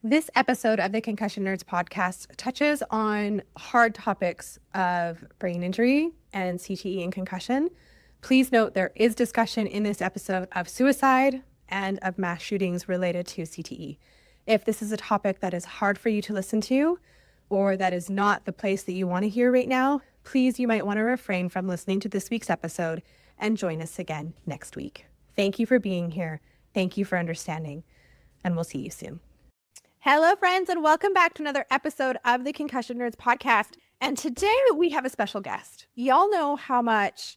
This episode of the Concussion Nerds podcast touches on hard topics of brain injury and CTE and concussion. Please note there is discussion in this episode of suicide and of mass shootings related to CTE. If this is a topic that is hard for you to listen to, or that is not the place that you want to hear right now, please, you might want to refrain from listening to this week's episode and join us again next week. Thank you for being here. Thank you for understanding, and we'll see you soon. Hello, friends, and welcome back to another episode of the Concussion Nerds podcast. And today we have a special guest. Y'all know how much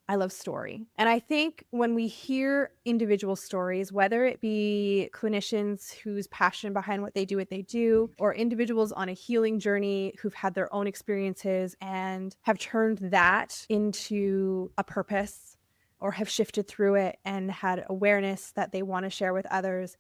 I love story. And I think when we hear individual stories, whether it be clinicians whose passion behind what they do, or individuals on a healing journey who've had their own experiences and have turned that into a purpose or have shifted through it and had awareness that they want to share with others,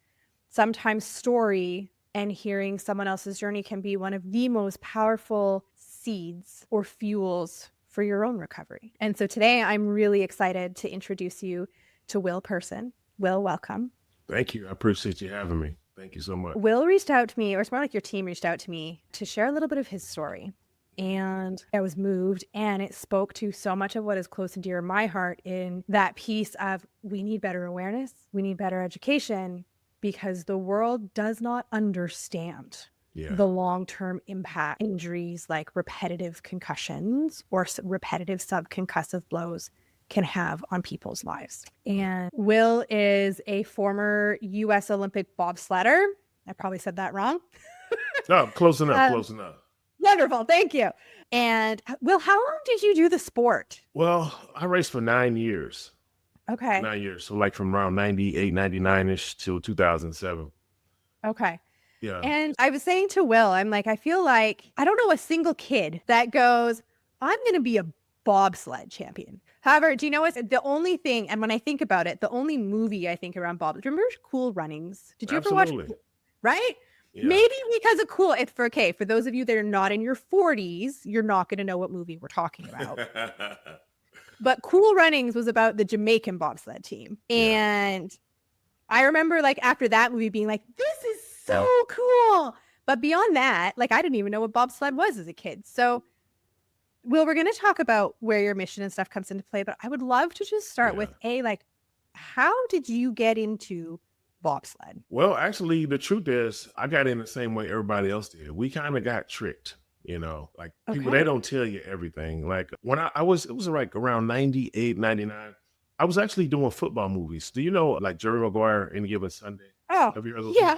sometimes story and hearing someone else's journey can be one of the most powerful seeds or fuels for your own recovery. And so today I'm really excited to introduce you to Will Person. Will, welcome. Thank you. I appreciate you having me. Thank you so much. Will reached out to me, or it's more like your team reached out to me to share a little bit of his story. And I was moved, and it spoke to so much of what is close and dear to my heart in that piece of we need better awareness, we need better education, because the world does not understand the long-term impact injuries like repetitive concussions or repetitive subconcussive blows can have on people's lives. And Will is a former U.S. Olympic bobsledder. I probably said that wrong. No, close enough, close enough. Wonderful, thank you. And Will, how long did you do the sport? Well, I raced for 9 years. Okay. 9 years. So like from around 98, 99-ish till 2007. Okay. Yeah. And I was saying to Will, I'm like, I feel like I don't know a single kid that goes, I'm going to be a bobsled champion. However, do you know what? The only thing, and when I think about it, the only movie I think around bobsled, remember Cool Runnings? Did you ever watch? Right? Yeah. Maybe because of Cool. It's for those of you that are not in your 40s, you're not going to know what movie we're talking about. But Cool Runnings was about the Jamaican bobsled team. And I remember like after that movie being like, this is so cool. But beyond that, like I didn't even know what bobsled was as a kid. So Will, we're going to talk about where your mission and stuff comes into play, but I would love to just start with how did you get into bobsled? Well, actually, the truth is I got in the same way everybody else did. We kind of got tricked. You know, like people, they don't tell you everything. Like when it was like around 98, 99, I was actually doing football movies. Do you know like Jerry Maguire, Any Given Sunday? Oh, have you heard of those? Yeah.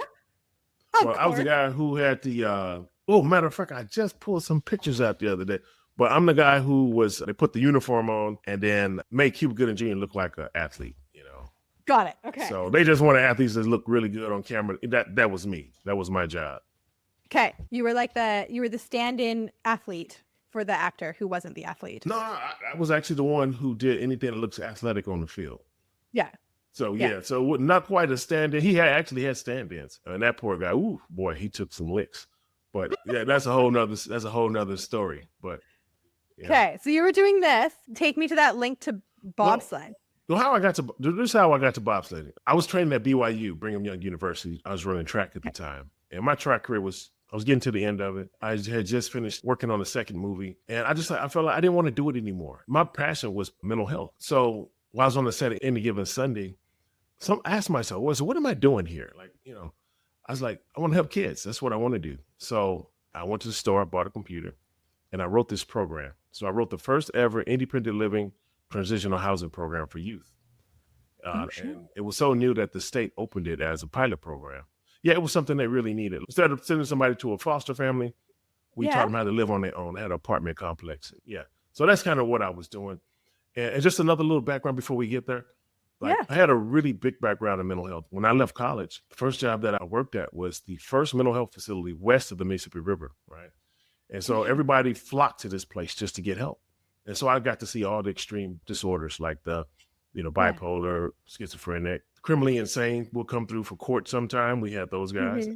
Well, I was the guy who had the, matter of fact, I just pulled some pictures out the other day, but I'm the guy who they put the uniform on and then made Cuba Gooding Jr. look like an athlete, you know? Got it. Okay. So they just wanted athletes that look really good on camera. That was me. That was my job. Okay. You were the stand-in athlete for the actor who wasn't the athlete. No, I was actually the one who did anything that looks athletic on the field. Yeah. So so not quite a stand-in. He actually had stand-ins. And that poor guy, ooh, boy, he took some licks. But yeah, that's a whole nother story. But Okay. So you were doing this. Take me to that link to bobsled. Well, this is how I got to bobsledding. I was training at BYU, Brigham Young University. I was running track at the time. And my track career I was getting to the end of it. I had just finished working on the second movie. And I felt like I didn't want to do it anymore. My passion was mental health. So while I was on the set of Any Given Sunday, I asked myself, what am I doing here? Like, you know, I was like, I want to help kids. That's what I want to do. So I went to the store, I bought a computer, and I wrote this program. So I wrote the first ever independent living transitional housing program for youth. And it was so new that the state opened it as a pilot program. Yeah, it was something they really needed. Instead of sending somebody to a foster family, we taught them how to live on their own. They had an apartment complex. Yeah. So that's kind of what I was doing. And just another little background before we get there. I had a really big background in mental health. When I left college, the first job that I worked at was the first mental health facility west of the Mississippi River, right? And so everybody flocked to this place just to get help. And so I got to see all the extreme disorders like the, bipolar, schizophrenic, criminally insane will come through for court sometime. We had those guys. Mm-hmm.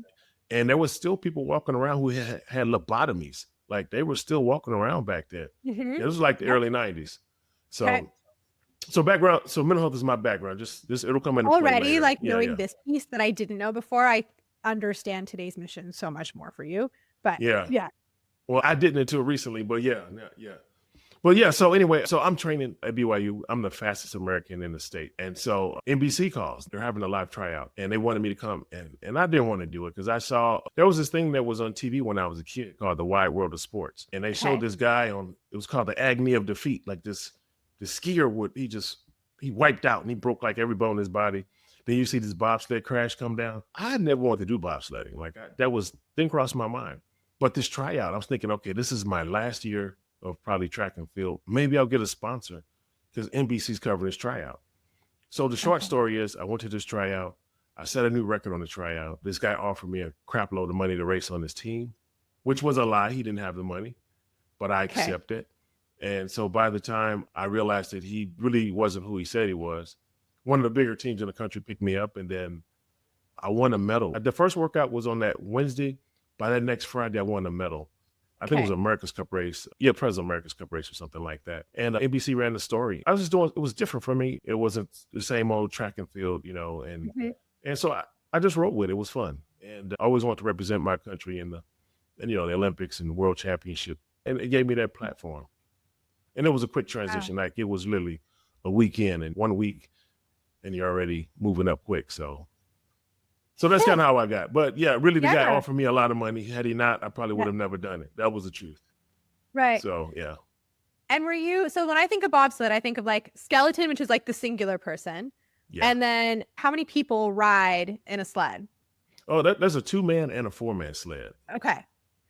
And there was still people walking around who had lobotomies. Like they were still walking around back then. Mm-hmm. It was like the early 90s. So background. So mental health is my background. Just this, it'll come into play later. Knowing this piece that I didn't know before. understand today's mission so much more for you. But Yeah. yeah. Well, I didn't until recently, but yeah. Well, yeah. So anyway, so I'm training at BYU. I'm the fastest American in the state. And so NBC calls. They're having a live tryout and they wanted me to come. And I didn't want to do it because I saw there was this thing that was on TV when I was a kid called The Wide World of Sports. And they showed this guy on, it was called the agony of defeat. Like this skier he wiped out and he broke like every bone in his body. Then you see this bobsled crash come down. I never wanted to do bobsledding. Like didn't cross my mind. But this tryout, I was thinking, okay, this is my last year of probably track and field. Maybe I'll get a sponsor because NBC's covering this tryout. So the short story is I went to this tryout. I set a new record on the tryout. This guy offered me a crap load of money to race on his team, which was a lie. He didn't have the money, but I accepted. And so by the time I realized that he really wasn't who he said he was, one of the bigger teams in the country picked me up, and then I won a medal. The first workout was on that Wednesday. By that next Friday, I won a medal. I think it was America's Cup race. Yeah, President America's Cup race or something like that. And NBC ran the story. I was just doing, it was different for me. It wasn't the same old track and field, and so I just wrote with it. It was fun. And I always wanted to represent my country in the Olympics and World Championship. And it gave me that platform. And it was a quick transition. Like it was literally a weekend and 1 week and you're already moving up quick. So that's kind of how I got. But yeah, really the guy offered me a lot of money. Had he not, I probably would have never done it. That was the truth. Right. So yeah. And so when I think of bobsled, I think of like skeleton, which is like the singular person. Yeah. And then how many people ride in a sled? Oh, there's a 2-man and a 4-man sled. Okay.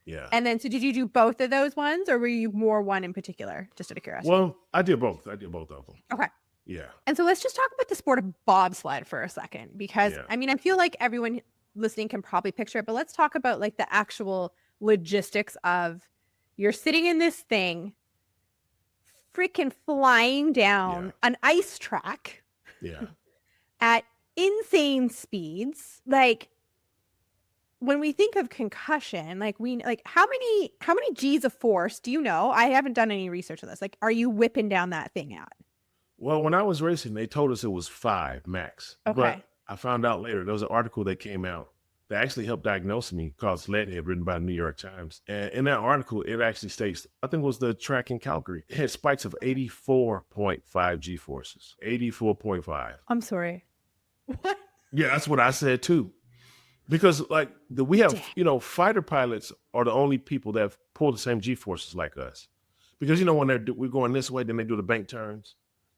Yeah. And then, so did you do both of those ones or were you more one in particular? Just out of curiosity. Well, I did both. I did both of them. Okay. Yeah. And so let's just talk about the sport of bobsled for a second, because I mean, I feel like everyone listening can probably picture it, but let's talk about like the actual logistics of you're sitting in this thing, freaking flying down an ice track at insane speeds. Like when we think of concussion, like how many G's of force do you know? I haven't done any research on this. Like, are you whipping down that thing at? Well, when I was racing, they told us it was 5 max. Okay. But I found out later, there was an article that came out that actually helped diagnose me called Sledhead, written by the New York Times. And in that article, it actually states, I think it was the track in Calgary, it had spikes of 84.5 G forces. 84.5. I'm sorry. What? Yeah, that's what I said too. Because like we have, fighter pilots are the only people that pull the same G forces like us. Because, when we're going this way, then they do the bank turns.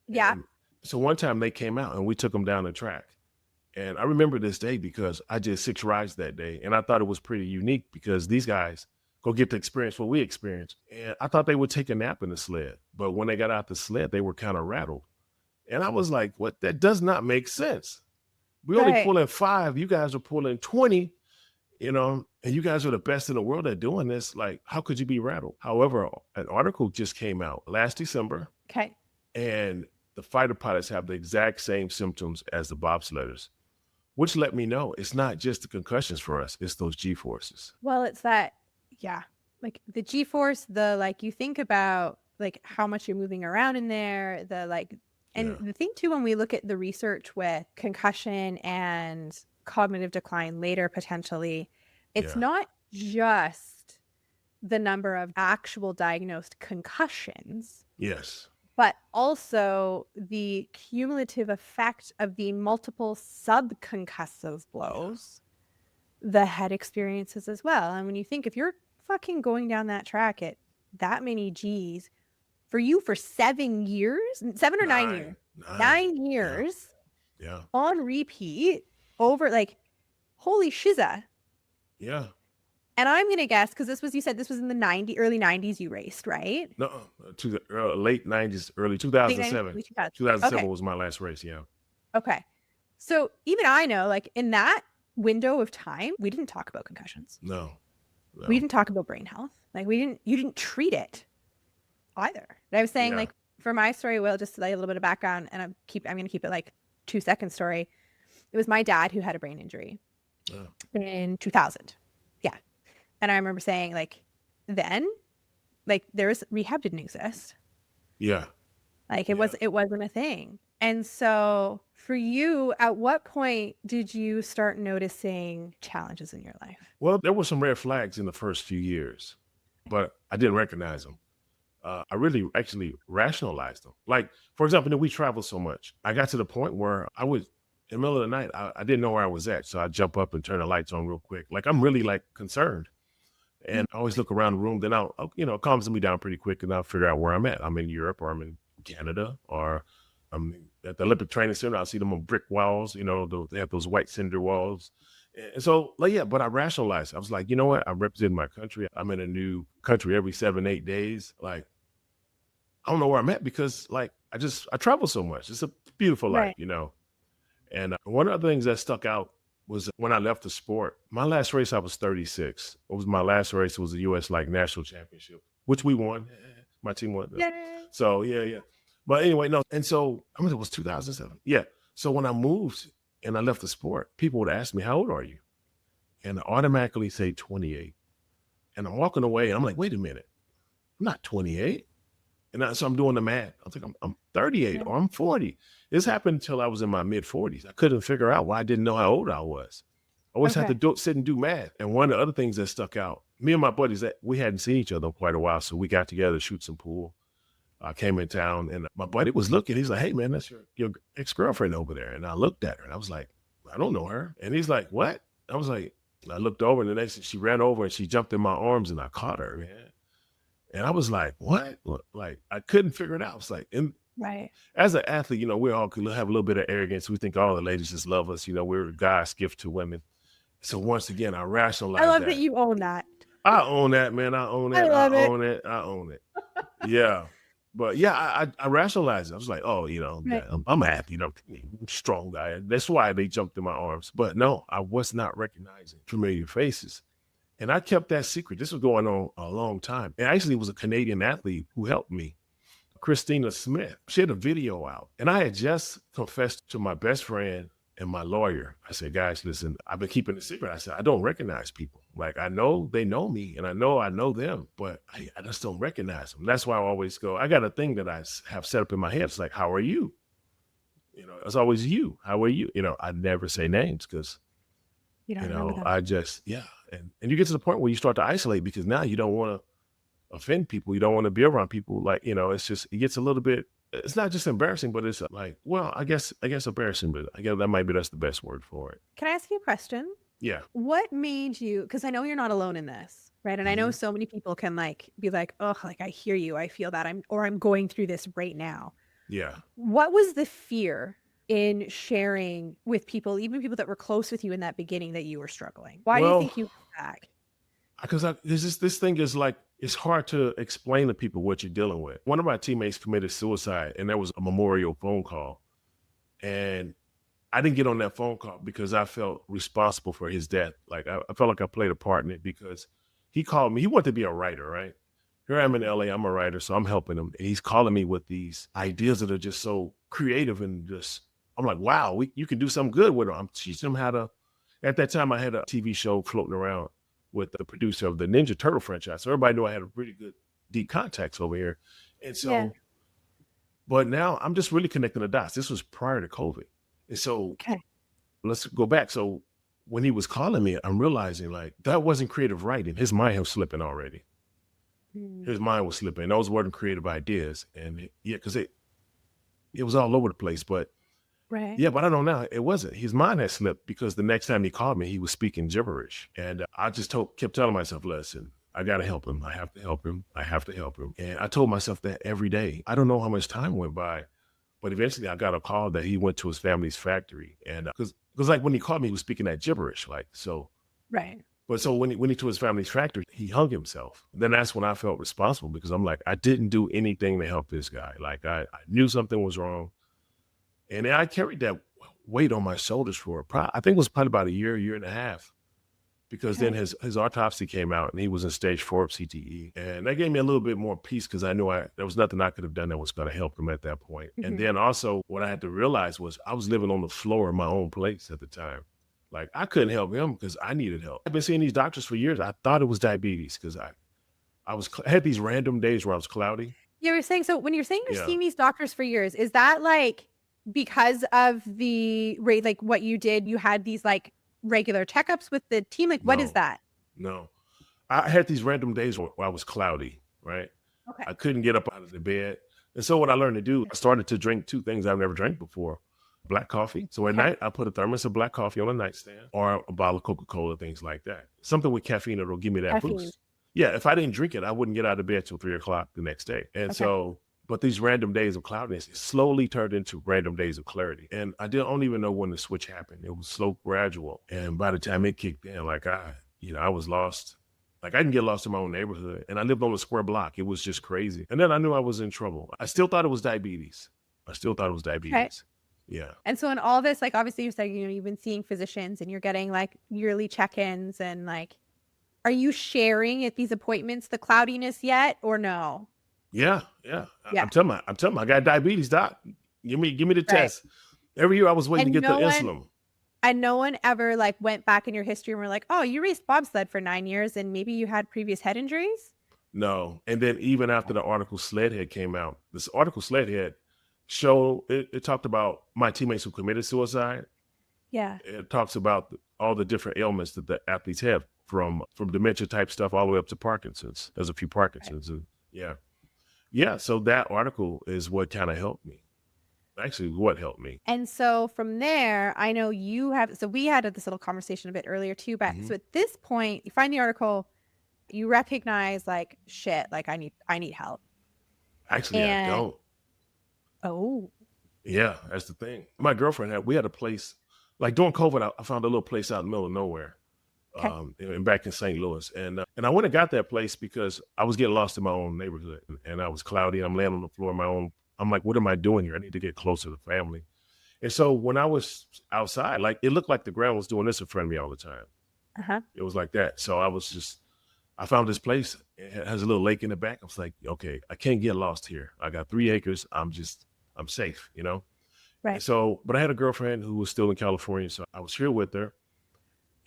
Yeah. And so one time they came out and we took them down the track. And I remember this day because I did 6 rides that day. And I thought it was pretty unique because these guys go get to experience what we experienced. And I thought they would take a nap in the sled. But when they got out the sled, they were kind of rattled. And I was like, what? That does not make sense. We only pulling 5. You guys are pulling 20, and you guys are the best in the world at doing this. Like, how could you be rattled? However, an article just came out last December. Okay. And the fighter pilots have the exact same symptoms as the bobsledders, which let me know it's not just the concussions for us, it's those G forces. Well, it's that, like the G force, you think about like how much you're moving around in there, the thing too, when we look at the research with concussion and cognitive decline later, potentially, it's not just the number of actual diagnosed concussions. Yes. But also the cumulative effect of the multiple subconcussive blows the head experiences as well. And when you think, if you're fucking going down that track at that many G's for you for 7 years, 7 or 9 years, 9 years on repeat over holy shiza. Yeah. And I'm going to guess, because you said this was in the early 90s you raced, right? No, to the late 90s, early 2007. 2007 was my last race, Okay. So even I know, in that window of time, we didn't talk about concussions. No. We didn't talk about brain health. You didn't treat it either. And I was saying, for my story, just a little bit of background, and I'm going to keep it 2-second story. It was my dad who had a brain injury in 2000. Yeah. And I remember saying, then, there was rehab didn't exist. Yeah. It wasn't a thing. And so for you, at what point did you start noticing challenges in your life? Well, there were some red flags in the first few years, but I didn't recognize them. I really actually rationalized them. Like, for example, we travel so much. I got to the point where I would, in the middle of the night, I didn't know where I was at. So I'd jump up and turn the lights on real quick. Like, I'm really like concerned. Mm. And I always look around the room. Then it calms me down pretty quick and I'll figure out where I'm at. I'm in Europe or I'm in Canada or I'm at the Olympic Training Center. I'll see them on brick walls. They have those white cinder walls. And so, like, yeah, but I rationalized. I was like, you know what? I'm representing my country. I'm in a new country every 7, 8 days. Like, I don't know where I'm at because, like, I travel so much. It's a beautiful Right. life. And one of the things that stuck out was when I left the sport. My last race, I was 36. It was my last race. It was the U.S. like national championship, which we won. My team won. Yay. So yeah, yeah. But anyway, no. And so I mean, it was 2007. Yeah. So when I moved and I left the sport, people would ask me, "How old are you?" And I automatically say 28. And I'm walking away, and I'm like, "Wait a minute, I'm not 28." So I'm doing the math. I think I'm 38 Yeah. or I'm 40. This happened until I was in my mid 40s. I couldn't figure out why I didn't know how old I was. I always had to Okay. sit and do math. And one of the other things that stuck out, me and my buddies, that we hadn't seen each other in quite a while. So we got together to shoot some pool. I came in town and my buddy was looking. He's like, "Hey man, that's your ex-girlfriend over there." And I looked at her and I was like, "I don't know her." And he's like, "What?" I was like, I looked over and the next thing she ran over and she jumped in my arms and I caught her, man. And I was like, "What?" Like, I couldn't figure it out. It's like, and Right. as an athlete, we all could have a little bit of arrogance. We think all the ladies just love us. We're God's gift to women. So once again, I I rationalize love that that. you own that. I own that, man. I own I it. I love it. own it. I own it. Yeah. But yeah, I rationalized it. I was like, oh, Right. I'm an athlete. I'm a strong guy. That's why they jumped in my arms. But no, I was not recognizing familiar faces. And I kept that secret. This was going on a long time. And actually, it was a Canadian athlete who helped me, Christina Smith. She had a video out. And I had just confessed to my best friend and my lawyer. I said, guys, listen, I've been keeping it secret. I said, I don't recognize people. Like, I know they know me and I know them, but I just don't recognize them. That's why I always go, I got a thing that have set up in my head. It's like, how are you? It's always you. How are you? I never say names because You don't remember them. I just, yeah. And you get to the point where you start to isolate because now you don't want to offend people. You don't want to be around people. Like, it's just, it gets a little bit, it's not just embarrassing, but it's like, well, I guess embarrassing, but I guess that's the best word for it. Can I ask you a question? Yeah. What made you, because I know you're not alone in this, right? And I know Mhm. so many people can like be like, oh, like I hear you, I feel that I'm going through this right now. Yeah. What was the fear in sharing with people, even people that were close with you in that beginning, that you were struggling? Why do you Well, think you went back? because this thing is like, it's hard to explain to people what you're dealing with. One of my teammates committed suicide and there was a memorial phone call. And I didn't get on that phone call because I felt responsible for his death. Like I felt like I played a part in it because he called me. He wanted to be a writer, right? Here I am in LA. I'm a writer, so I'm helping him. And he's calling me with these ideas that are just so creative and just. I'm like, wow, you can do something good with them. I'm teaching him how to. At that time, I had a TV show floating around with the producer of the Ninja Turtle franchise, so everybody knew I had a pretty good deep contacts over here. And Yeah. so, but now I'm just really connecting the dots. This was prior to COVID, and so Okay. let's go back. So when he was calling me, I'm realizing like that wasn't creative writing. His mind was slipping already. Mm. His mind was slipping. Those weren't creative ideas. And yeah, because it was all over the place. But Right. yeah, but I don't know. It wasn't. His mind had slipped because the next time he called me, he was speaking gibberish. And I just kept telling myself, listen, I got to help him. I have to help him. I have to help him. And I told myself that every day. I don't know how much time went by. But eventually I got a call that he went to his family's factory. And because like when he called me, he was speaking that gibberish. Like, so, Right. but so when he to his family's factory, he hung himself. Then that's when I felt responsible because I'm like, I didn't do anything to help this guy. Like I knew something was wrong. And I carried that weight on my shoulders for, I think it was probably about a year and a half. Because then Okay. his autopsy came out and he was in stage 4 of CTE. And that gave me a little bit more peace because I knew there was nothing I could have done that was going to help him at that point. And Mhm. then also what I had to realize was I was living on the floor of my own place at the time. Like I couldn't help him because I needed help. I've been seeing these doctors for years. I thought it was diabetes because I had these random days where I was cloudy. You were saying, so when you're saying you're Yeah. seeing these doctors for years, is that like because of the rate, like what you did, you had these like regular checkups with the team. Like, what is No, that? no. I had these random days where I was cloudy, right? Okay. I couldn't get up out of the bed. And so what I learned to do, I started to drink two things I've never drank before. Black coffee. So at Okay. night, I put a thermos of black coffee on a nightstand or a bottle of Coca-Cola, things like that. Something with caffeine that'll give me that Caffeine. boost. Yeah, if I didn't drink it, I wouldn't get out of bed till 3 o'clock the next day. And Okay. so, but these random days of cloudiness slowly turned into random days of clarity. And don't even know when the switch happened. It was slow, gradual. And by the time it kicked in, like I was lost. Like I didn't get lost in my own neighborhood, and I lived on a square block. It was just crazy. And then I knew I was in trouble. I still thought it was diabetes. Okay. Yeah. And so in all this, like obviously you're saying, you've been seeing physicians and you're getting like yearly check-ins and like, are you sharing at these appointments the cloudiness yet or no? Yeah. Yeah. I'm telling you, I got diabetes, doc. Give me the Right. test. Every year I was waiting to And get the no one insulin. and no one ever like went back in your history and were like, oh, you raced bobsled for 9 years and maybe you had previous head injuries? No. And then even after the article Sledhead came out, this article Sledhead it talked about my teammates who committed suicide. Yeah. It talks about all the different ailments that the athletes have from dementia type stuff all the way up to Parkinson's. There's a few Parkinson's. And yeah. So that article is what kind of helped me. Actually, what helped me. And so from there, I know so we had this little conversation a bit earlier too, but Mhm. so at this point, you find the article, you recognize like, shit, like I need help. Actually, I And don't. oh, Yeah, that's the thing. My girlfriend we had a place, like during COVID, I found a little place out in the middle of nowhere, okay. and back in St. Louis. And I went and got that place because I was getting lost in my own neighborhood and I was cloudy and I'm laying on the floor of my own. I'm like, what am I doing here? I need to get closer to family. And so when I was outside, like it looked like the ground was doing this in front of me all the time. Uh-huh. It was like that. So I found this place. It has a little lake in the back. I was like, okay, I can't get lost here. I got 3 acres. I'm safe, And Right. so, but I had a girlfriend who was still in California. So I was here with her.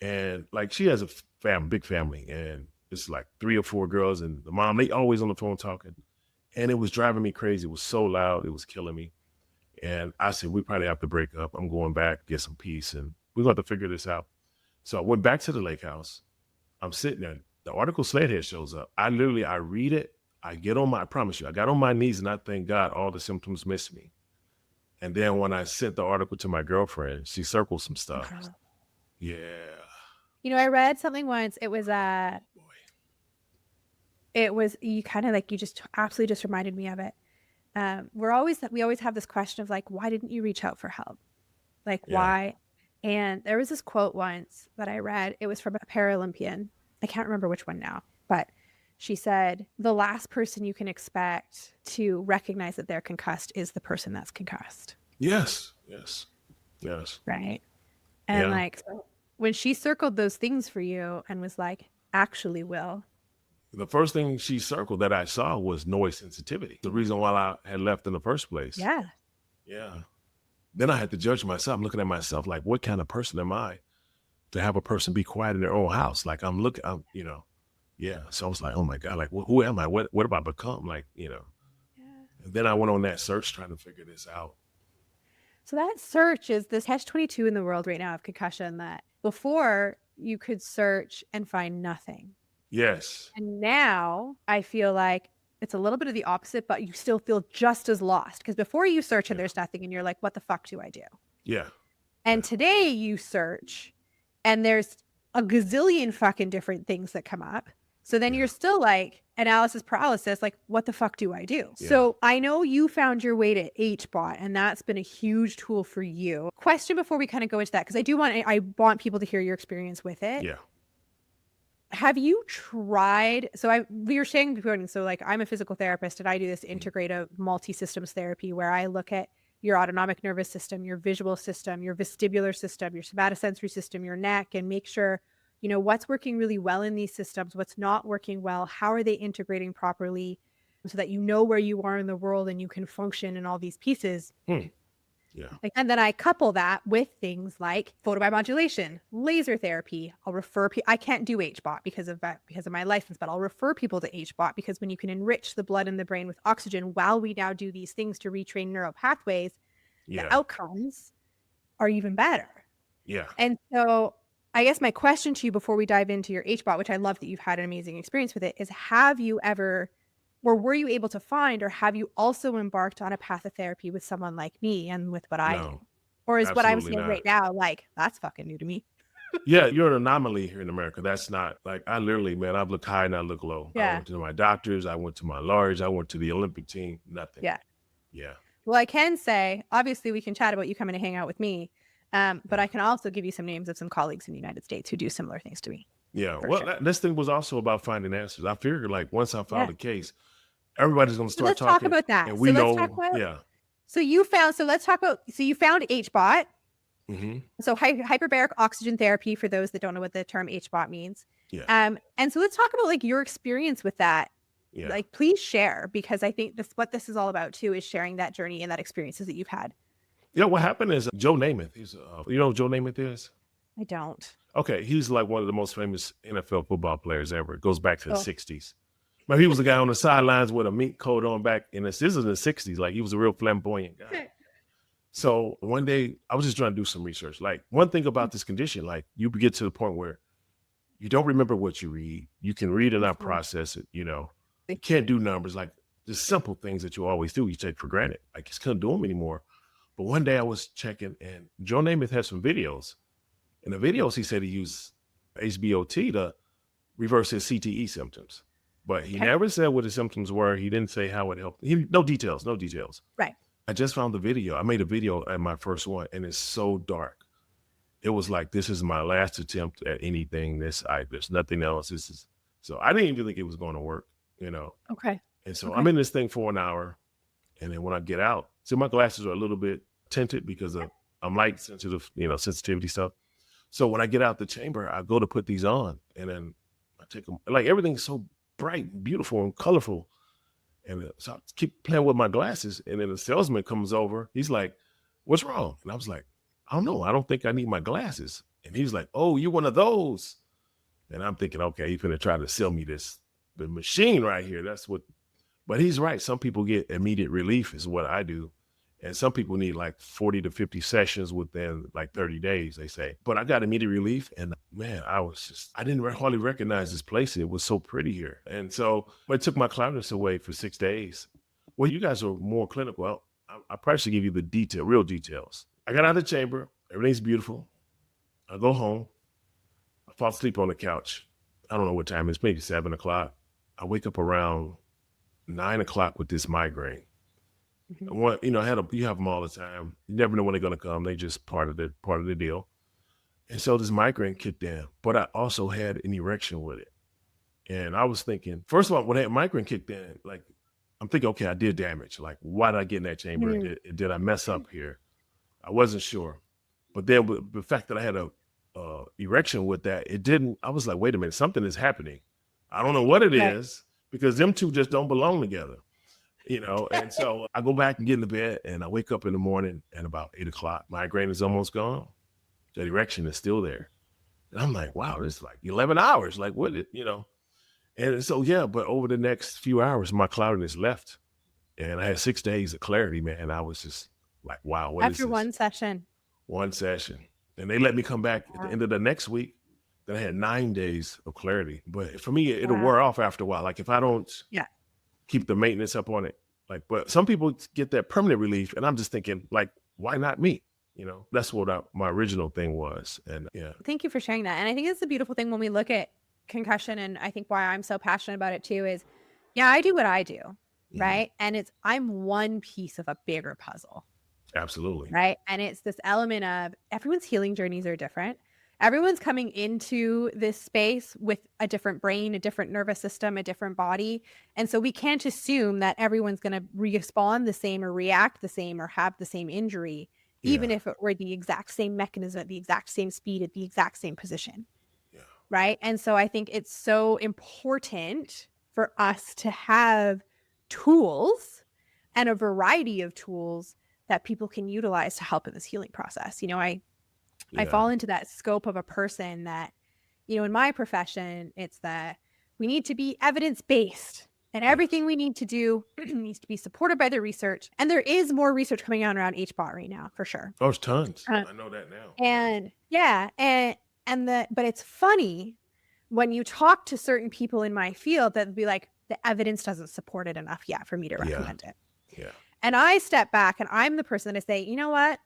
And like she has a big family. And it's like 3 or 4 girls. And the mom, they always on the phone talking. And it was driving me crazy. It was so loud. It was killing me. And I said, we probably have to break up. I'm going back, get some peace. And we're going to have to figure this out. So I went back to the lake house. I'm sitting there. The article Sledhead shows up. I read it. I promise you, I got on my knees and I thank God all the symptoms missed me. And then when I sent the article to my girlfriend, she circled some stuff. Incredible. Yeah. I read something once. It was Boy. you kind of like, you just absolutely just reminded me of it. We always have this question of like, why didn't you reach out for help? Like, Yeah. why? And there was this quote once that I read. It was from a Paralympian. I can't remember which one now, but she said, the last person you can expect to recognize that they're concussed is the person that's concussed. Yes. Right. And Yeah. like, so when she circled those things for you and was like, actually, Will. The first thing she circled that I saw was noise sensitivity. The reason why I had left in the first place. Yeah. Yeah. Then I had to judge myself. I'm looking at myself like, what kind of person am I to have a person be quiet in their own house? Like yeah. So I was like, oh my God, like, who am I? What have I become? Like, Yeah. And then I went on that search trying to figure this out. So that search is this catch-22 in the world right now of concussion, that before you could search and find nothing. Yes. And now I feel like it's a little bit of the opposite, but you still feel just as lost. Because before you search and there's nothing and you're like, what the fuck do I do? Yeah. And today you search and there's a gazillion fucking different things that come up. So then you're still like analysis paralysis, like, what the fuck do I do? Yeah. So I know you found your way to HBOT and that's been a huge tool for you. Question before we kind of go into that, because I want people to hear your experience with it. Yeah. Have you tried, we were saying before, so like I'm a physical therapist and I do this integrative multi-systems therapy where I look at your autonomic nervous system, your visual system, your vestibular system, your somatosensory system, your neck, and make sure, what's working really well in these systems, what's not working well, how are they integrating properly so that you know where you are in the world and you can function in all these pieces. Yeah. And then I couple that with things like photobiomodulation, laser therapy. I'll refer I can't do HBOT because of my license, but I'll refer people to HBOT because when you can enrich the blood in the brain with oxygen while we now do these things to retrain neural pathways, the Yeah. outcomes are even better. Yeah. And so I guess my question to you before we dive into your HBOT, which I love that you've had an amazing experience with it, is have you ever, or were you able to find, or have you also embarked on a path of therapy with someone like me and with what I do? No, Or is what I'm absolutely saying not. right now, like, that's fucking new to me? Yeah, you're an anomaly here in America. That's not like I literally, man, I look high and I look low. I Yeah. went to my doctors, I went to my lawyers, I went to the Olympic team, nothing. Yeah. Yeah. Well, I can say, obviously, we can chat about you coming to hang out with me. But I can also give you some names of some colleagues in the United States who do similar things to me, Yeah. for Well, sure. this thing was also about finding answers. I figured like once I Yeah. filed a case, everybody's going to So start let's talk talking about and that. we know. Yeah. So let's talk about, so you found HBOT. Hmm. So hyperbaric oxygen therapy, for those that don't know what the term HBOT means. Yeah. And so let's talk about like your experience with that. Yeah. Like, please share, because I think what this is all about too is sharing that journey and that experiences that you've had. Yeah. What happened is Joe Namath, you know who Joe Namath is? I don't. Okay. He's like one of the most famous NFL football players ever. It goes back to the Oh, 60s. But he was a guy on the sidelines with a mink coat on back. And this is in the 60s. Like he was a real flamboyant guy. okay. So one day I was just trying to do some research. Like one thing about this condition, like you get to the point where you don't remember what you read. You can read and not process it. You can't do numbers like the simple things that you always do. You take for granted. I just couldn't do them anymore. But one day I was checking, and Joe Namath had some videos. In the videos, he said he used HBOT to reverse his CTE symptoms, but he Okay. never said what his symptoms were. He didn't say how it helped. No details. No details. Right. I just found the video. I made a video at my first one, and it's so dark. It was like, this is my last attempt at anything. There's nothing else. So I didn't even think it was going to work. Okay. And so Okay. I'm in this thing for an hour, and then when I get out, see, my glasses are a little bit tinted because I'm light sensitive, sensitivity stuff. So when I get out the chamber, I go to put these on, and then I take them. Like everything's so bright, and beautiful, and colorful. And so I keep playing with my glasses, and then the salesman comes over. He's like, "What's wrong?" And I was like, "I don't know. I don't think I need my glasses." And he's like, "Oh, you're one of those." And I'm thinking, okay, he's gonna try to sell me the machine right here. But he's right. Some people get immediate relief, is what I do. And some people need like 40 to 50 sessions within like 30 days, they say. But I got immediate relief. And man, I didn't hardly recognize this place. It was so pretty here. And so, but it took my cloudiness away for 6 days. Well, you guys are more clinical. I probably should give you the real details. I got out of the chamber. Everything's beautiful. I go home. I fall asleep on the couch. I don't know what time it is, maybe 7 o'clock. I wake up around 9 o'clock with this migraine. Mhm. You have them all the time. You never know when they're gonna come. They just part of the deal. And so this migraine kicked in, but I also had an erection with it. And I was thinking, first of all, when that migraine kicked in, like I'm thinking, okay, I did damage. Like, why did I get in that chamber? Mhm. Did I mess up here? I wasn't sure. But then with the fact that I had a erection with that, it didn't. I was like, wait a minute, something is happening. I don't know what it Right. is because them two just don't belong together. And so I go back and get in the bed, and I wake up in the morning at about 8 o'clock. Migraine is almost gone. That erection is still there. And I'm like, wow, this is like 11 hours. Like, what? And so, yeah, but over the next few hours, my cloudiness left. And I had 6 days of clarity, man. I was just like, wow, what is After this? one session. One session. And they let me come back at the Wow. end of the next week. Then I had 9 days of clarity. But for me, it'll Wow. wear off after a while. Like if I don't Yeah. keep the maintenance up on it. But some people get that permanent relief, and I'm just thinking, like, why not me? That's what my original thing was. And yeah, Thank you for sharing that. And I think it's the beautiful thing when we look at concussion, and I think why I'm so passionate about it too is, yeah, I do what I do, mhm, right? And I'm one piece of a bigger puzzle, absolutely. right? And it's this element of everyone's healing journeys are different. Everyone's coming into this space with a different brain, a different nervous system, a different body. And so we can't assume that everyone's going to respond the same or react the same or have the same injury, even Yeah, if it were the exact same mechanism at the exact same speed at the exact same position. yeah, Right. And so I think it's so important for us to have tools and a variety of tools that people can utilize to help in this healing process. I yeah, fall into that scope of a person that, in my profession, it's that we need to be evidence-based, And everything we need to do needs to be supported by the research. And there is more research coming out around HBOT right now, for sure. Oh, there's tons. Uh, I know that now. And yeah, but it's funny when you talk to certain people in my field that be like, the evidence doesn't support it enough yet for me to recommend it. Yeah. And I step back and I'm the person to say, you know what?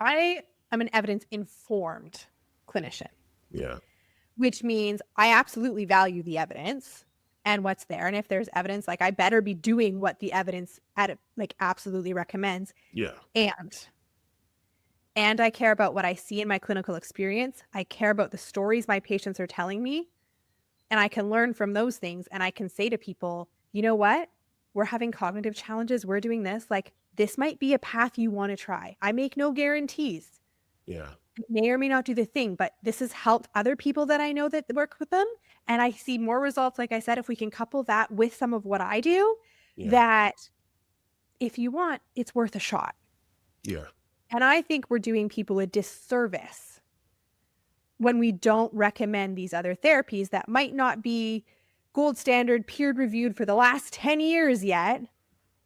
I am an evidence-informed clinician. Yeah. Which means I absolutely value the evidence and what's there. And if there's evidence, like I better be doing what the evidence absolutely recommends. Yeah. And I care about what I see in my clinical experience. I care about the stories my patients are telling me. And I can learn from those things. And I can say to people, you know what? We're having cognitive challenges. We're doing this. Like, this might be a path you want to try. I make no guarantees. Yeah. It may or may not do the thing, but this has helped other people that I know that work with them. And I see more results, like I said, if we can couple that with some of what I do, that if you want, it's worth a shot. Yeah. And I think we're doing people a disservice when we don't recommend these other therapies that might not be gold standard, peer reviewed for the last 10 years yet.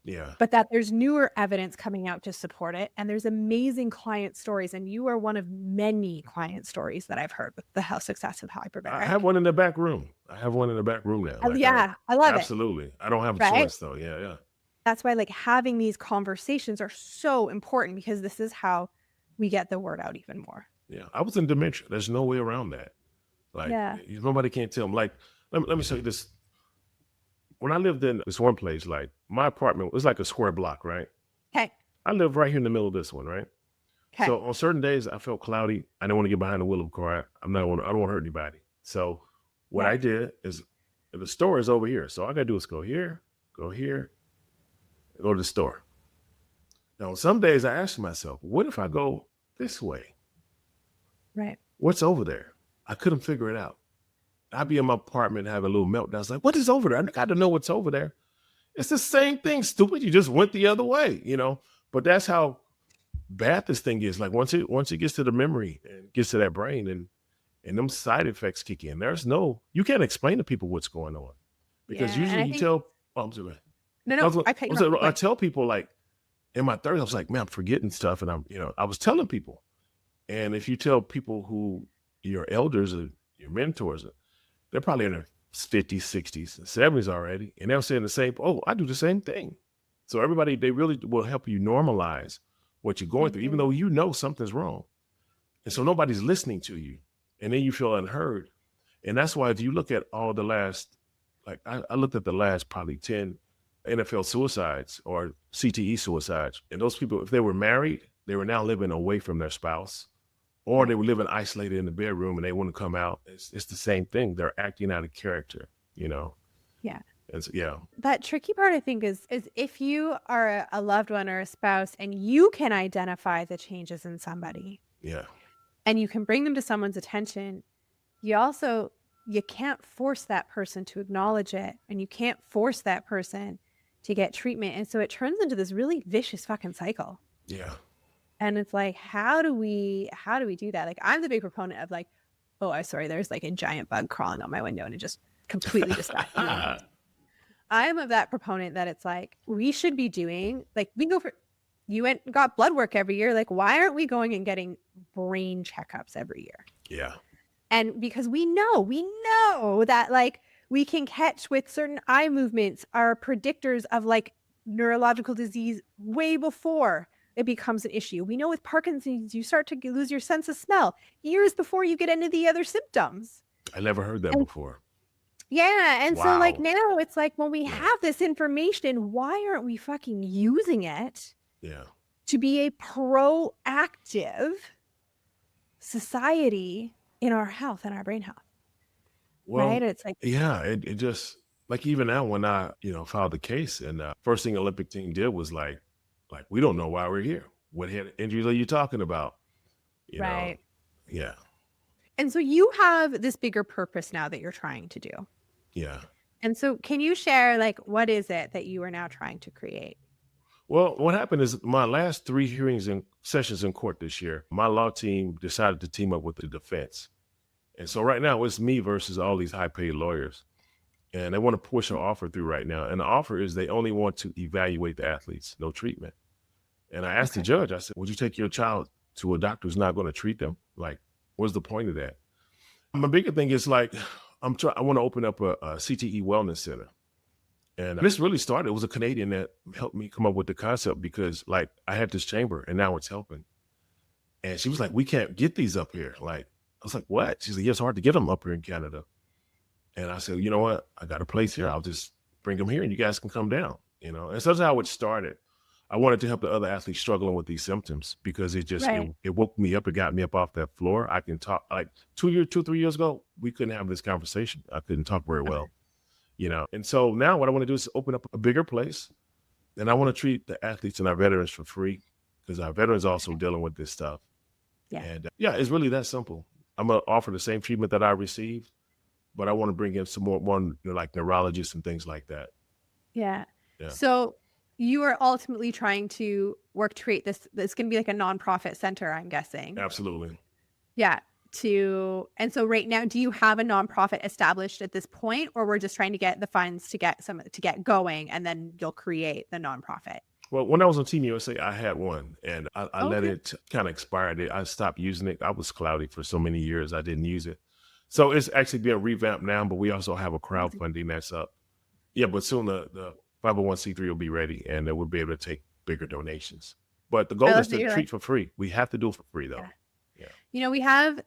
Yeah. But that there's newer evidence coming out to support it. And there's amazing client stories. And you are one of many client stories that I've heard with the health success of hyperbaric. I have one in the back room. I have one in the back room now. I love it. Absolutely. I don't have a choice though. Yeah. That's why like having these conversations are so important, because this is how we get the word out even more. Yeah. I was in dementia. There's no way around that. Like nobody can't tell them. Like, let me say this. When I lived in this one place, like my apartment was like a square block, right? Okay. I live right here in the middle of this one, right? Okay. So on certain days I felt cloudy. I didn't want to get behind the wheel of a car. I don't want to hurt anybody. So what I did is, the store is over here. So all I gotta do is go here, and go to the store. Now some days I ask myself, what if I go this way? Right. What's over there? I couldn't figure it out. I'd be in my apartment having a little meltdown. I was like, what is over there? I got to know what's over there. It's the same thing, stupid. You just went the other way, But that's how bad this thing is. Like once it gets to the memory and gets to that brain, and them side effects kick in, you can't explain to people what's going on. Because usually you tell, I'm sorry. No, I tell people, like in my 30s, I was like, man, I'm forgetting stuff. And I was telling people. And if you tell people who your elders or your mentors, they're probably in their 50s, 60s, and 70s already. And they're saying the same, I do the same thing. So everybody, they really will help you normalize what you're going through, even though you know something's wrong. And so nobody's listening to you. And then you feel unheard. And that's why if you look at all the last, like I looked at the last probably 10 NFL suicides or CTE suicides. And those people, if they were married, they were now living away from their spouse. Or they were living isolated in the bedroom and they want to come out. It's the same thing. They're acting out of character, Yeah. And so, That tricky part, I think, is if you are a loved one or a spouse and you can identify the changes in somebody. Yeah. And you can bring them to someone's attention. You can't force that person to acknowledge it. And you can't force that person to get treatment. And so it turns into this really vicious fucking cycle. Yeah. And it's like, how do we do that? Like, I'm the big proponent of like, there's like a giant bug crawling on my window and it just completely distracts me. I am of that proponent that it's like, we should be doing, like, you went and got blood work every year. Like, why aren't we going and getting brain checkups every year? Yeah. And because we know that like we can catch with certain eye movements are predictors of like neurological disease way before it becomes an issue. We know with Parkinson's, you start to lose your sense of smell years before you get into the other symptoms. I never heard that before. Yeah. And so like now it's like, when we have this information, why aren't we fucking using it to be a proactive society in our health and our brain health? Well, right? It's like, it just, like even now when I, filed the case and first thing Olympic team did was like, we don't know why we're here. What head injuries are you talking about? You know? Yeah. And so you have this bigger purpose now that you're trying to do. Yeah. And so can you share, like, what is it that you are now trying to create? Well, what happened is my last 3 hearings and sessions in court this year, my law team decided to team up with the defense. And so right now it's me versus all these high paid lawyers. and they want to push an offer through right now. And the offer is they only want to evaluate the athletes, no treatment. And I asked the judge, I said, would you take your child to a doctor who's not going to treat them? Like, what's the point of that? My bigger thing is like, I want to open up a CTE wellness center. And this really started, it was a Canadian that helped me come up with the concept because like I had this chamber and now it's helping. And she was like, we can't get these up here. Like, I was like, what? She's like, yeah, it's hard to get them up here in Canada. And I said, you know what? I got a place here. I'll just bring them here and you guys can come down, you know? And so that's how it started. I wanted to help the other athletes struggling with these symptoms because it just, Right. it woke me up. It got me up off that floor. I can talk like 3 years ago, we couldn't have this conversation. I couldn't talk very well, you know? And so now what I want to do is open up a bigger place. And I want to treat the athletes and our veterans for free because our veterans also dealing with this stuff. Yeah. And yeah, it's really that simple. I'm going to offer the same treatment that I received, but I want to bring in some more, like neurologists and things like that. Yeah. Yeah. So you are ultimately trying to work to create this. This going to be like a nonprofit center, I'm guessing. Absolutely. Yeah. And so right now, do you have a nonprofit established at this point, or we're just trying to get the funds to get going, and then you'll create the nonprofit? Well, when I was on Team USA, I had one, and I let Okay. it kind of expire. I stopped using it. I was cloudy for so many years. I didn't use it. So it's actually being revamped now, but we also have a crowdfunding that's up. Yeah, but soon the 501c3 will be ready, and we'll be able to take bigger donations. But the goal love is that to you're treat like, for free. We have to do it for free, though. yeah. Yeah. You know, we have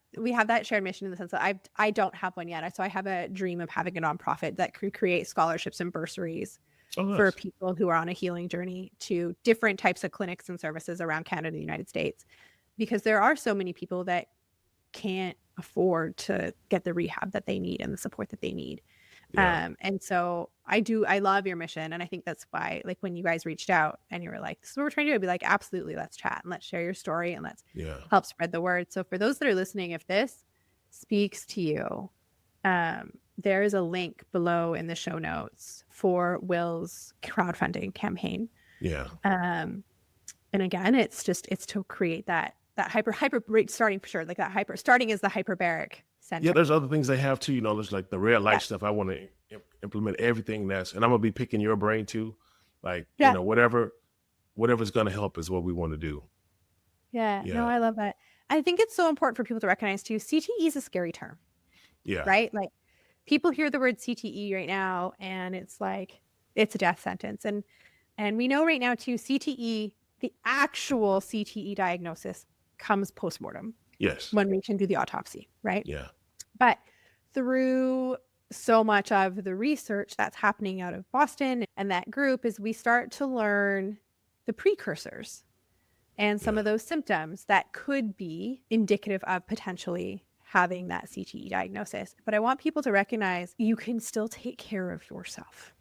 that shared mission in the sense that I don't have one yet. So I have a dream of having a nonprofit that could create scholarships and bursaries Oh, for nice. people who are on a healing journey to different types of clinics and services around Canada and the United States, because there are so many people that can't afford to get the rehab that they need and the support that they need. Yeah. And so I love your mission. And I think that's why, like, when you guys reached out and you were like, this is what we're trying to do, I'd be like, absolutely, let's chat and let's share your story and let's Yeah. help spread the word. So for those that are listening, if this speaks to you, there is a link below in the show notes for Will's crowdfunding campaign. Yeah. And again, it's to create that hyper starting for sure, like that starting is the hyperbaric center. Yeah, there's other things they have too. You know, there's like the red light stuff. I want to implement everything and I'm gonna be picking your brain too. Like, you know, whatever's gonna help is what we want to do. Yeah. Yeah. No, I love that. I think it's so important for people to recognize too, CTE is a scary term, Yeah. right? Like, people hear the word CTE right now and it's like, it's a death sentence. And we know right now too, CTE, the actual CTE diagnosis comes postmortem. Yes. When we can do the autopsy, right? Yeah. But through so much of the research that's happening out of Boston and that group is we start to learn the precursors and some of those symptoms that could be indicative of potentially having that CTE diagnosis. But I want people to recognize you can still take care of yourself.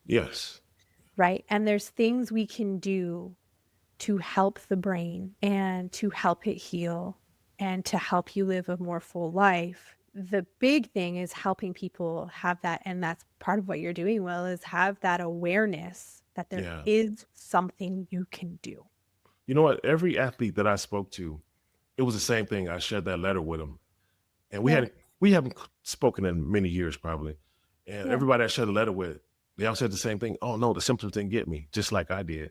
Yes. Right? And there's things we can do to help the brain and to help it heal and to help you live a more full life. The big thing is helping people have that. And that's part of what you're doing, Will, is have that awareness that there is something you can do. You know what? Every athlete that I spoke to, it was the same thing. I shared that letter with them. And we haven't spoken in many years probably. And everybody I shared the letter with, they all said the same thing. Oh no, the symptoms didn't get me, just like I did.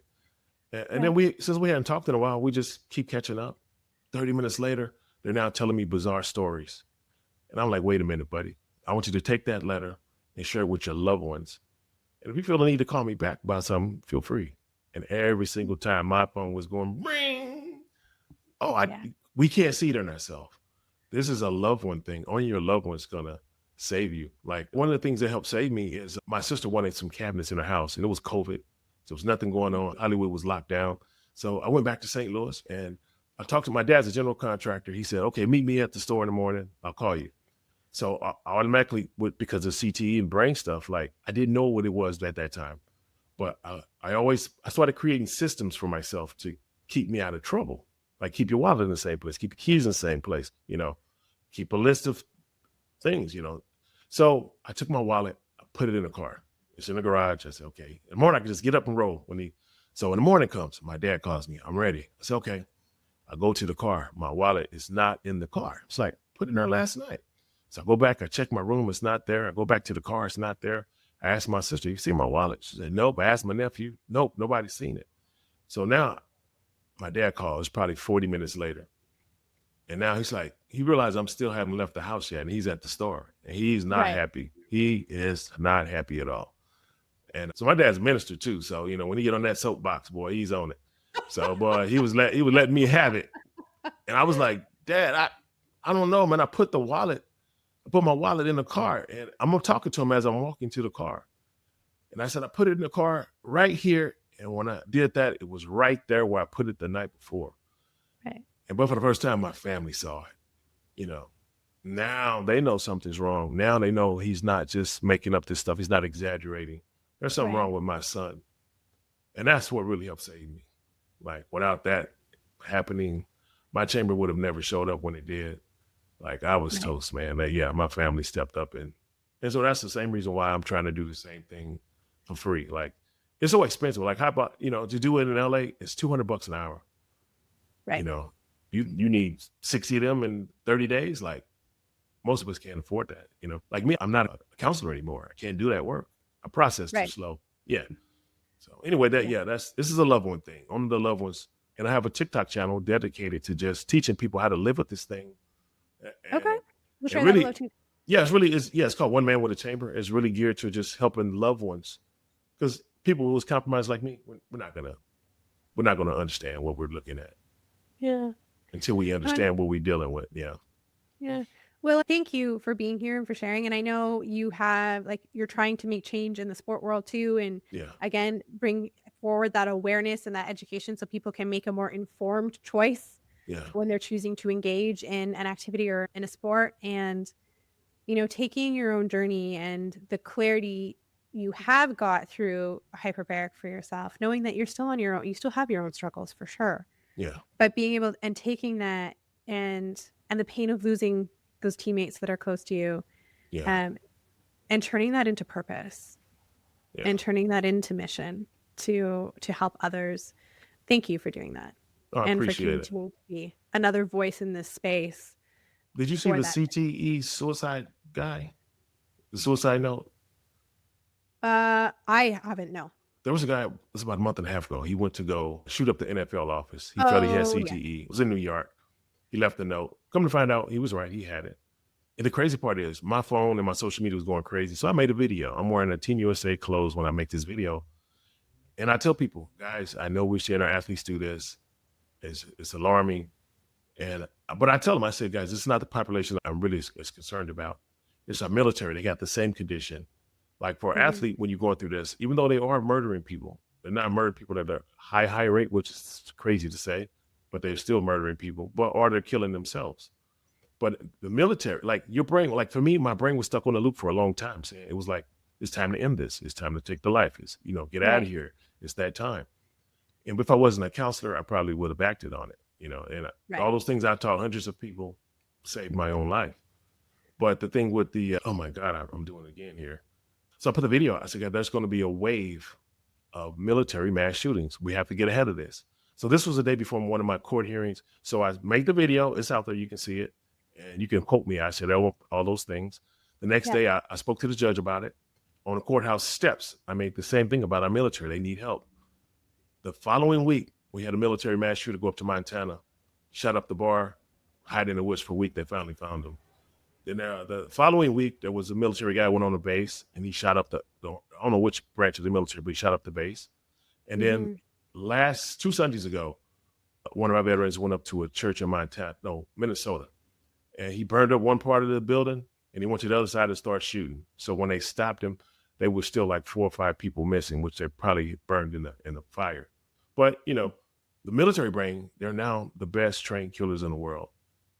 And then since we hadn't talked in a while, we just keep catching up. 30 minutes later, they're now telling me bizarre stories. And I'm like, wait a minute, buddy. I want you to take that letter and share it with your loved ones. And if you feel the need to call me back about something, feel free. And every single time my phone was going, ring. Oh, we can't see it in ourselves. This is a loved one thing. Only your loved one's going to save you. Like, one of the things that helped save me is my sister wanted some cabinets in her house, and it was COVID. So there was nothing going on. Hollywood was locked down. So I went back to St. Louis and I talked to my dad's a general contractor. He said, okay, meet me at the store in the morning. I'll call you. So I automatically, because of CTE and brain stuff, like I didn't know what it was at that time. But I started creating systems for myself to keep me out of trouble. Like, keep your wallet in the same place, keep your keys in the same place, keep a list of things, So I took my wallet, I put it in the car. It's in the garage. I said, okay. In the morning, I can just get up and roll. So when the morning comes, my dad calls me. I'm ready. I said, okay. I go to the car. My wallet is not in the car. It's like, put it in there last night. So I go back, I check my room, it's not there. I go back to the car, it's not there. I asked my sister, you see my wallet? She said, nope. I asked my nephew, nope, nobody's seen it. So now my dad called, it's probably 40 minutes later. And now he's like, he realized I'm still haven't left the house yet, and he's at the store, and he's not Right. happy. He is not happy at all. And so my dad's a minister too. So, you know, when he get on that soapbox, boy, he's on it. So, boy, he was letting me have it. And I was like, Dad, I don't know, man. I put my wallet in the car, and I'm talking to him as I'm walking to the car. And I said, I put it in the car right here. And when I did that, it was right there where I put it the night before. Right. But for the first time, my family saw it. You know, now they know something's wrong. Now they know he's not just making up this stuff. He's not exaggerating. There's something wrong with my son. And that's what really helped save me. Like, without that happening, my chamber would have never showed up when it did. Like, I was toast, man. My family stepped up. And so that's the same reason why I'm trying to do the same thing for free. Like, it's so expensive. Like, how about, to do it in LA, it's $200 an hour. Right. You know, you need 60 of them in 30 days. Like, most of us can't afford that. Like me, I'm not a counselor anymore. I can't do that work. I process too slow. Yeah. So anyway, this is a loved one thing. Only the loved ones. And I have a TikTok channel dedicated to just teaching people how to live with this thing. Okay. We'll try really, that below too. Yeah, it's called One Man with a Chamber. It's really geared to just helping loved ones. Because people who's compromised like me, we're not gonna understand what we're looking at. Yeah. Until we understand what we're dealing with. Yeah. Yeah. Well, thank you for being here and for sharing. And I know you have, you're trying to make change in the sport world too. And again, bring forward that awareness and that education so people can make a more informed choice when they're choosing to engage in an activity or in a sport. And, taking your own journey and the clarity you have got through hyperbaric for yourself, knowing that you're still on your own, you still have your own struggles for sure. Yeah. But being able and taking that and the pain of losing those teammates that are close to you, and turning that into purpose and turning that into mission to help others. Thank you for doing that. I and for appreciate it. continuing to be another voice in this space. Did you see the CTE suicide guy? The suicide note? I haven't, no. There was a guy, it was about a month and a half ago. He went to go shoot up the NFL office. He felt he had CTE. It was in New York. He left a note. Come to find out, he was right. He had it. And the crazy part is my phone and my social media was going crazy. So I made a video. I'm wearing a Team USA clothes when I make this video. And I tell people, guys, I know we're seeing our athletes do this. It's alarming. But I tell them, I say, guys, this is not the population I'm really as concerned about. It's our military. They got the same condition. Like for an athlete, when you're going through this, even though they are murdering people, they're not murdering people at a high rate, which is crazy to say, but they're still murdering people, or they're killing themselves. But the military, like your brain, like for me, my brain was stuck on a loop for a long time, saying it was like, it's time to end this. It's time to take the life. It's, get out of here. It's that time. And if I wasn't a counselor, I probably would have acted on it, and all those things I taught hundreds of people saved my own life. But the thing with the, oh my God, I'm doing it again here. So I put the video out. I said, God, there's going to be a wave of military mass shootings. We have to get ahead of this. So this was the day before one of my court hearings. So I made the video. It's out there. You can see it. And you can quote me. I said all those things. The next day, I spoke to the judge about it. On the courthouse steps, I made the same thing about our military. They need help. The following week, we had a military mass shooter go up to Montana, shut up the bar, hide in the woods for a week. They finally found him. Then the following week, there was a military guy went on the base, and he shot up I don't know which branch of the military, but he shot up the base. And then 2 Sundays ago, one of our veterans went up to a church in Minnesota. And he burned up one part of the building, and he went to the other side and started shooting. So when they stopped him, they were still like 4 or 5 people missing, which they probably burned in the fire. But, the military brain, they're now the best trained killers in the world.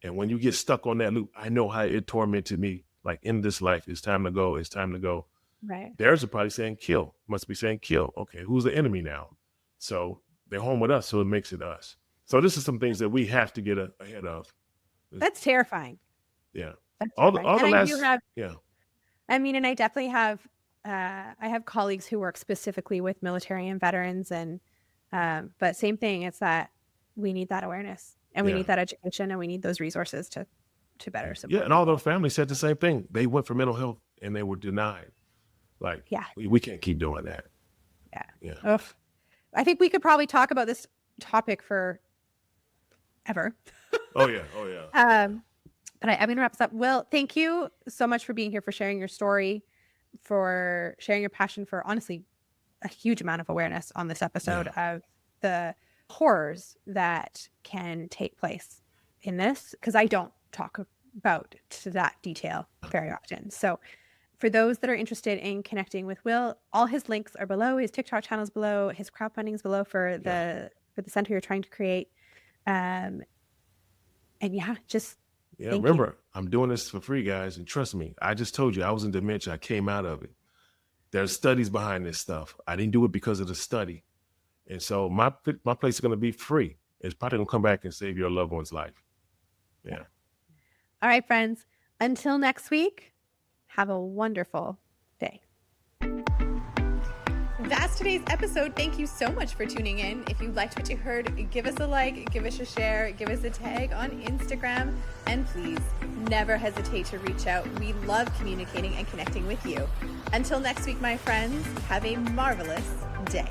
And when you get stuck on that loop, I know how it tormented me. Like, in this life, it's time to go. It's time to go. Right. Theirs are probably saying kill. Must be saying kill. Okay, who's the enemy now? So they're home with us, so it makes it us. So this is some things that we have to get ahead of. That's terrifying. Yeah. That's all the last. I mean, and I definitely have. I have colleagues who work specifically with military and veterans, and but same thing. It's that we need that awareness, and we need that education, and we need those resources to to better support. Yeah, and all their families said the same thing. They went for mental health and they were denied. Like, Yeah. we can't keep doing that. Yeah. Yeah. Ugh. I think we could probably talk about this topic for ever. Oh yeah. But I'm going to wrap this up. Will, thank you so much for being here, for sharing your story, for sharing your passion, for honestly a huge amount of awareness on this episode of the horrors that can take place in this, because I don't talk about to that detail very often. So for those that are interested in connecting with Will, all his links are below. His TikTok channel is below. His crowdfunding is below for the center you're trying to create. And just remember, I'm doing this for free, guys. And trust me, I just told you I was in dementia. I came out of it. There's studies behind this stuff. I didn't do it because of the study. And so my place is going to be free. It's probably going to come back and save your loved one's life. Yeah. All right, friends. Until next week, have a wonderful day. That's today's episode. Thank you so much for tuning in. If you liked what you heard, give us a like, give us a share, give us a tag on Instagram, and please never hesitate to reach out. We love communicating and connecting with you. Until next week, my friends, have a marvelous day.